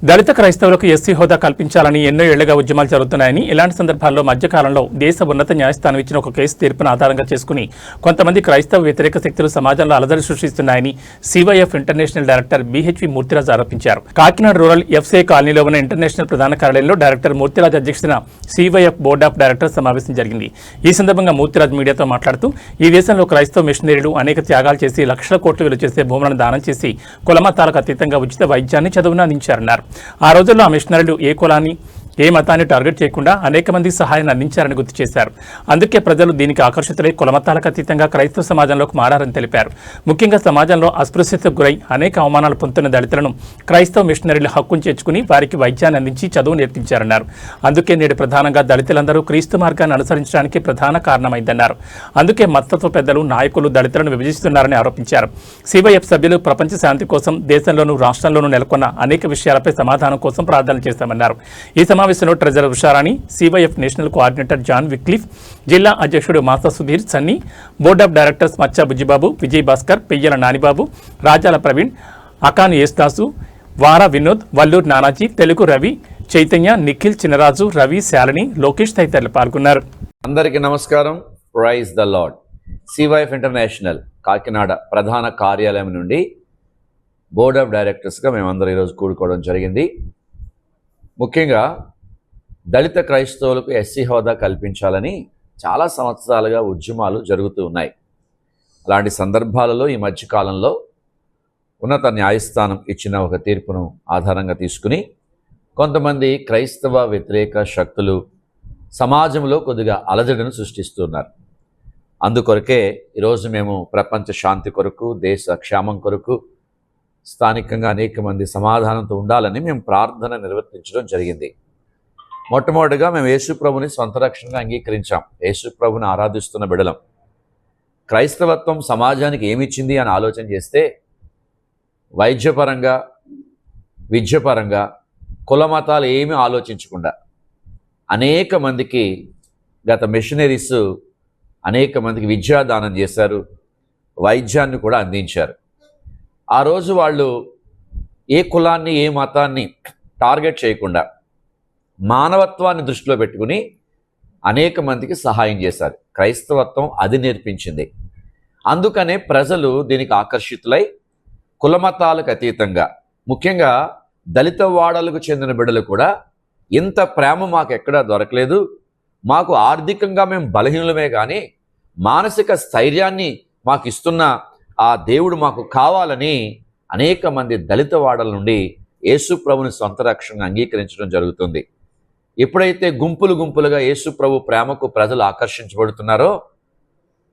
దళిత క్రైస్తవులకు ఎస్సీ హోదా కల్పించాలని ఎన్నో ఏళ్లుగా ఉద్యమాలు జరుగుతున్నాయని, ఇలాంటి సందర్భాల్లో మధ్యకాలంలో దేశ ఉన్నత న్యాయస్థానం ఇచ్చిన ఒక కేసు తీర్పును ఆధారంగా చేసుకుని కొంతమంది క్రైస్తవ వ్యతిరేక శక్తులు సమాజంలో అలజడి సృష్టిస్తున్నాయని సివైఎఫ్ ఇంటర్నేషనల్ డైరెక్టర్ బిహెచ్వి మూర్తిరాజ్ ఆరోపించారు. కాకినాడ రూరల్ ఎఫ్సీఐ కాలనీలో ఉన్న ఇంటర్నేషనల్ ప్రధాన కార్యాలయంలో డైరెక్టర్ మూర్తిరాజ్ అధ్యక్షతన సివైఎఫ్ బోర్డ్ ఆఫ్ డైరెక్టర్స్ సమావేశం జరిగింది. ఈ సందర్భంగా మూర్తిరాజ్ మీడియాతో మాట్లాడుతూ, ఈ దేశంలో క్రైస్తవ మిషనరీలు అనేక త్యాగాలు చేసి లక్షల కోట్లు విలువ చేసే భూములను దానం చేసి కులమతాలకు అతీతంగా ఉచిత వైద్యాన్ని చదువును అందించారన్నారు. ఆ రోజుల్లో ఆ మిషనరీలు ఏ కులాన్ని ఏ మతాన్ని టార్గెట్ చేయకుండా అనేక మందికి సహాయాన్ని అందించారని గుర్తు చేశారు. అందుకే ప్రజలు దీనికి ఆకర్షితులై కులమతాలకు అతీతంగా క్రైస్తవ సమాజంలోకి మారారని తెలిపారు. ముఖ్యంగా సమాజంలో అస్పృశ్యతకు గురై అనేక అవమానాలు పొందుతున్న దళితులను క్రైస్తవ మిషనరీలు హక్కును చేర్చుకుని వారికి వైద్యాన్ని అందించి చదువు నేర్పించారన్నారు. అందుకే నేడు ప్రధానంగా దళితులందరూ క్రీస్తు మార్గాన్ని అనుసరించడానికి ప్రధాన కారణమైందన్నారు. అందుకే మతత్వ పెద్దలు నాయకులు దళితులను విభజిస్తున్నారని ఆరోపించారు. సివైఎఫ్ సభ్యులు ప్రపంచ శాంతి కోసం దేశంలోనూ రాష్ట్రంలోనూ నెలకొన్న అనేక విషయాలపై సమాధానం కోసం ప్రార్థనలు చేశామన్నారు. ఈ సమావేశంలో treasurer Usharani, CYF national coordinator John Wycliffe, జిల్లా అధ్యక్షుడు Masa Sudheer, Sunny, board of directors Maccha Bujjibabu, Vijay Bhaskar, Peyyala Nanibabu, Rajala Praveen, Akan Yesudasu, Vara Vinod, Valluru Nanaji, Telugu Ravi, Chaitanya, Nikhil, Chinaraju, Ravi, Shalini, Lokesh తదితరులు పాల్గొన్నారు. అందరికీ నమస్కారం. Praise the lord. CYF international Kakinada ప్రధాన కార్యాలయం నుండి బోర్డ్ ఆఫ్ డైరెక్టర్స్గా మేమందరం ఈరోజు కూడుకోవడం జరిగింది. ముఖ్యంగా దళిత క్రైస్తవులకు ఎస్సీ హోదా కల్పించాలని చాలా సంవత్సరాలుగా ఉద్యమాలు జరుగుతూ ఉన్నాయి. అలాంటి సందర్భాలలో ఈ మధ్యకాలంలో ఉన్నత న్యాయస్థానం ఇచ్చిన ఒక తీర్పును ఆధారంగా తీసుకుని కొంతమంది క్రైస్తవ వ్యతిరేక శక్తులు సమాజంలో కొద్దిగా అలజడిని సృష్టిస్తున్నారు. అందుకొరకే ఈరోజు మేము ప్రపంచ శాంతి కొరకు, దేశ క్షేమం కొరకు, స్థానికంగా అనేక మంది సమాధానంతో ఉండాలని మేము ప్రార్థన నిర్వర్తించడం జరిగింది. మొట్టమొదటిగా మేము యేసుప్రభుని సొంత రక్షణగా అంగీకరించాం. యేసుప్రభుని ఆరాధిస్తున్న బిడలం. క్రైస్తవత్వం సమాజానికి ఏమిచ్చింది అని ఆలోచన చేస్తే వైద్యపరంగా, విద్యపరంగా, కులమతాలు ఏమీ ఆలోచించకుండా అనేక మందికి గత మిషనరీస్ అనేక మందికి విద్యాదానం చేశారు, వైద్యాన్ని కూడా అందించారు. ఆ రోజు వాళ్ళు ఏ కులాన్ని ఏ మతాన్ని టార్గెట్ చేయకుండా మానవత్వాన్ని దృష్టిలో పెట్టుకుని అనేక మందికి సహాయం చేశారు. క్రైస్తవత్వం అది నేర్పించింది. అందుకనే ప్రజలు దీనికి ఆకర్షితులై కులమతాలకు అతీతంగా, ముఖ్యంగా దళిత వాడలకు చెందిన బిడ్డలు కూడా ఇంత ప్రేమ మాకు ఎక్కడా దొరకలేదు, మాకు ఆర్థికంగా మేము బలహీనులమే కానీ మానసిక స్థైర్యాన్ని మాకు ఇస్తున్న ఆ దేవుడు మాకు కావాలని అనేక మంది దళిత వాడల నుండి యేసుప్రభుని సొంత రక్షణగా అంగీకరించడం జరుగుతుంది. ఎప్పుడైతే గుంపులు గుంపులుగా యేసుప్రభు ప్రేమకు ప్రజలు ఆకర్షించబడుతున్నారో,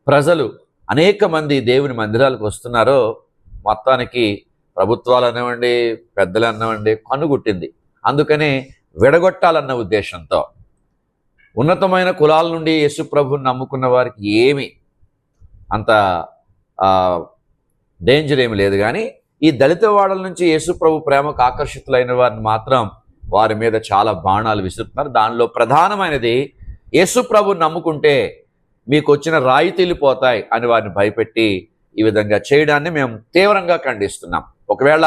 ప్రజలు అనేక మంది దేవుని మందిరాలకు వస్తున్నారో, మొత్తానికి ప్రభుత్వాలు అనివ్వండి, పెద్దలు అనివ్వండి కన్నుగుట్టింది. అందుకనే విడగొట్టాలన్న ఉద్దేశంతో ఉన్నతమైన కులాల నుండి యేసుప్రభుని నమ్ముకున్న వారికి ఏమి అంత డేంజర్ ఏమి లేదు, కానీ ఈ దళిత వాడల నుంచి యేసుప్రభు ప్రేమకు ఆకర్షితులైన వారిని మాత్రం వారి మీద చాలా బాణాలు విసురుతున్నారు. దానిలో ప్రధానమైనది యేసుప్రభుని నమ్ముకుంటే మీకు వచ్చిన రాయితీలు పోతాయి అని వారిని భయపెట్టి ఈ విధంగా చేయడాన్ని మేము తీవ్రంగా ఖండిస్తున్నాం. ఒకవేళ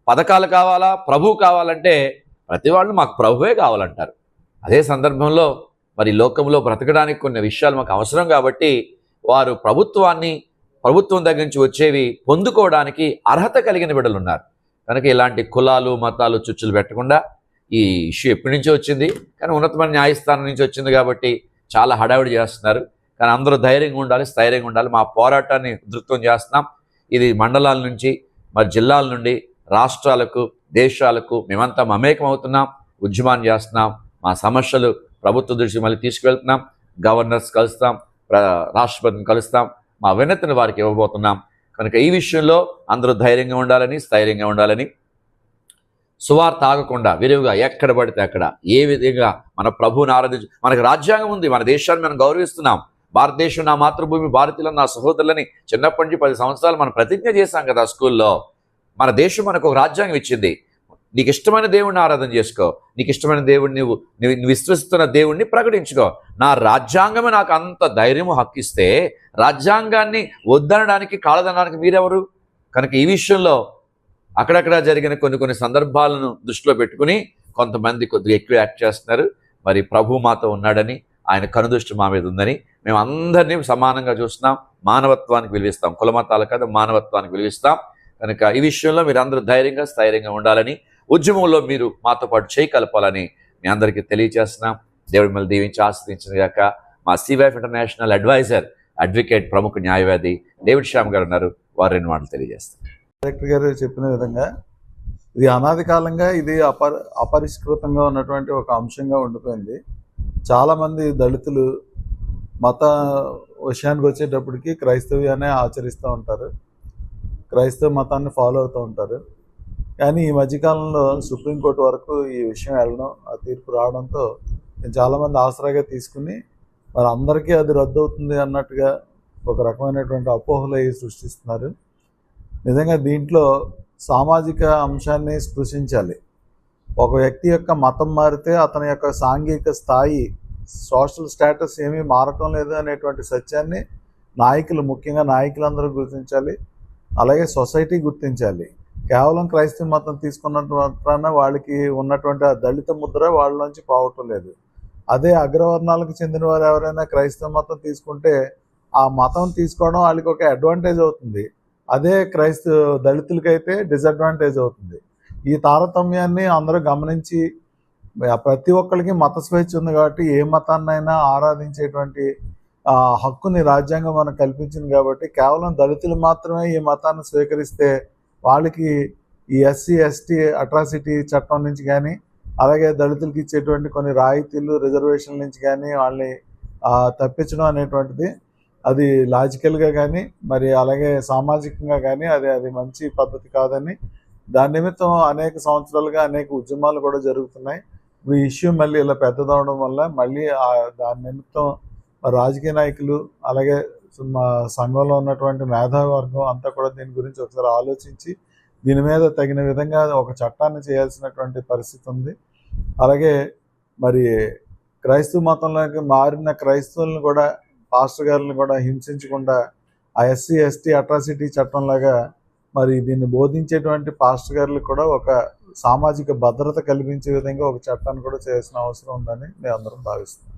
పథకాలు కావాలా, ప్రభువు కావాలంటే ప్రతి వాళ్ళు మాకు ప్రభువే కావాలంటారు. అదే సందర్భంలో మరి లోకంలో బ్రతకడానికి కొన్ని విషయాలు మాకు అవసరం కాబట్టి వారు ప్రభుత్వం దగ్గర నుంచి వచ్చేవి పొందుకోవడానికి అర్హత కలిగిన బిడ్డలు ఉన్నారు. కనుక ఇలాంటి కులాలు మతాలు చుచ్చులు పెట్టకుండా, ఈ ఇష్యూ ఎప్పటి నుంచో వచ్చింది కానీ ఉన్నతమైన న్యాయస్థానం నుంచి వచ్చింది కాబట్టి చాలా హడావిడి చేస్తున్నారు. కానీ అందరూ ధైర్యంగా ఉండాలి, స్థైర్యంగా ఉండాలి. మా పోరాటాన్ని ఉధృతం చేస్తున్నాం. ఇది మండలాల నుంచి, మరి జిల్లాల నుండి, రాష్ట్రాలకు, దేశాలకు మేమంతా మమేకం అవుతున్నాం, ఉద్యమాన్ని చేస్తున్నాం. మా సమస్యలు ప్రభుత్వ దృష్టి మళ్ళీ తీసుకువెళ్తున్నాం. గవర్నర్స్ కలుస్తాం, రాష్ట్రపతిని కలుస్తాం, మా వినతిని వారికి ఇవ్వబోతున్నాం. కనుక ఈ విషయంలో అందరూ ధైర్యంగా ఉండాలని, స్థైర్యంగా ఉండాలని, సువార్త ఆగకుండా విరివిగా ఎక్కడ పడితే అక్కడ ఏ విధంగా మన ప్రభువుని ఆరాధించు. మనకు రాజ్యాంగం ఉంది, మన దేశాన్ని మనం గౌరవిస్తున్నాం. భారతదేశం నా మాతృభూమి, భారతీయులను నా సహోదరులని చిన్నప్పటి నుంచి 10 సంవత్సరాలు మనం ప్రతిజ్ఞ చేశాం కదా స్కూల్లో. మన దేశం మనకు ఒక రాజ్యాంగం ఇచ్చింది. నీకు ఇష్టమైన దేవుడిని ఆరాధన చేసుకో, నీకు ఇష్టమైన దేవుడిని నువ్వు విశ్వసిస్తున్న దేవుడిని ప్రకటించుకో. నా రాజ్యాంగమే నాకు అంత ధైర్యము హక్కిస్తే రాజ్యాంగాన్ని వద్దనడానికి, కాలదనడానికి మీరెవరు? కనుక ఈ విషయంలో అక్కడక్కడ జరిగిన కొన్ని సందర్భాలను దృష్టిలో పెట్టుకుని కొంతమంది కొద్దిగా ఎక్కువ యాక్ట్ చేస్తున్నారు. మరి ప్రభు మాతో ఉన్నాడని, ఆయన కనుదృష్టి మా మీద ఉందని మేము అందరినీ సమానంగా చూస్తున్నాం. మానవత్వానికి విలువిస్తాం, కులమతాలు కాదు, మానవత్వానికి విలువిస్తాం. కనుక ఈ విషయంలో మీరు అందరూ ధైర్యంగా స్థైర్యంగా ఉండాలని, ఉద్యమంలో మీరు మాతో పాటు చేయి కలపాలని మీ అందరికీ తెలియజేస్తున్నాం. దేవుడు మిమ్మల్ని దీవించి ఆస్వాదించిన గాక. మా సివైఎఫ్ ఇంటర్నేషనల్ అడ్వైజర్, అడ్వకేట్, ప్రముఖ న్యాయవాది డేవిడ్ శ్యామ్ గారు ఉన్నారు. వారు 2 మాటలు తెలియజేస్తారు. డైరెక్టర్ గారు చెప్పిన విధంగా ఇది అనాది కాలంగా ఇది అపరిష్కృతంగా ఉన్నటువంటి ఒక అంశంగా ఉండిపోయింది. చాలామంది దళితులు మత విషయానికి వచ్చేటప్పటికి క్రైస్తవ్యాన్ని ఆచరిస్తూ ఉంటారు, క్రైస్తవ మతాన్ని ఫాలో అవుతూ ఉంటారు. కానీ ఈ మధ్యకాలంలో సుప్రీంకోర్టు వరకు ఈ విషయం వెళ్ళడం, ఆ తీర్పు రావడంతో చాలామంది ఆసరాగా తీసుకుని మరి అందరికీ అది రద్దు అవుతుంది అన్నట్టుగా ఒక రకమైనటువంటి అపోహలు సృష్టిస్తున్నారు. నిజంగా దీంట్లో సామాజిక అంశాన్ని స్పృశించాలి. ఒక వ్యక్తి యొక్క మతం మారితే అతని యొక్క సాంఘిక స్థాయి, సోషల్ స్టేటస్ ఏమీ మారటం లేదు అనేటువంటి సత్యాన్ని నాయకులు, ముఖ్యంగా నాయకులందరూ గుర్తించాలి. అలాగే సొసైటీ గుర్తించాలి. కేవలం క్రైస్తవ మతం తీసుకున్నట్టు మాత్రాన వాళ్ళకి ఉన్నటువంటి ఆ దళిత ముద్ర వాళ్ళలోంచి పోవటం లేదు. అదే అగ్రవర్ణాలకు చెందిన వారు ఎవరైనా క్రైస్తవ మతం తీసుకుంటే ఆ మతం తీసుకోవడం వాళ్ళకి ఒక అడ్వాంటేజ్ అవుతుంది. అదే దళితులకైతే డిసడ్వాంటేజ్ అవుతుంది. ఈ తారతమ్యాన్ని అందరూ గమనించి ప్రతి ఒక్కరికి మత స్వేచ్ఛ ఉంది కాబట్టి ఏ మతాన్నైనా ఆరాధించేటువంటి హక్కుని రాజ్యాంగం మనకు కల్పించింది. కాబట్టి కేవలం దళితులు మాత్రమే ఈ మతాన్ని స్వీకరిస్తే వాళ్ళకి ఈ ఎస్సీ ఎస్టీ అట్రాసిటీ చట్టం నుంచి కానీ, అలాగే దళితులకి ఇచ్చేటువంటి కొన్ని రాయితీలు, రిజర్వేషన్ల నుంచి కానీ వాళ్ళని తప్పించడం అనేటువంటిది అది లాజికల్గా కానీ మరి అలాగే సామాజికంగా కానీ అది మంచి పద్ధతి కాదని, దాని నిమిత్తం అనేక సంవత్సరాలుగా అనేక ఉద్యమాలు కూడా జరుగుతున్నాయి. ఇప్పుడు ఈ ఇష్యూ మళ్ళీ ఇలా పెద్దదవడం వల్ల మళ్ళీ దాని నిమిత్తం రాజకీయ నాయకులు, అలాగే మా సంఘంలో ఉన్నటువంటి మేధావర్గం అంతా కూడా దీని గురించి ఒకసారి ఆలోచించి దీని మీద తగిన విధంగా ఒక చట్టాన్ని చేయాల్సినటువంటి పరిస్థితి ఉంది. అలాగే మరి క్రైస్తవ మతంలోకి మారిన క్రైస్తవులను కూడా, పాస్టర్ గారిని కూడా హింసించకుండా ఆ ఎస్సీ ఎస్టీ అట్రాసిటీ చట్టంలాగా మరి దీన్ని బోధించేటువంటి పాస్టర్ గారులకు కూడా ఒక సామాజిక భద్రత కల్పించే విధంగా ఒక చట్టాన్ని కూడా చేయాల్సిన అవసరం ఉందని మేము అందరం భావిస్తున్నాం.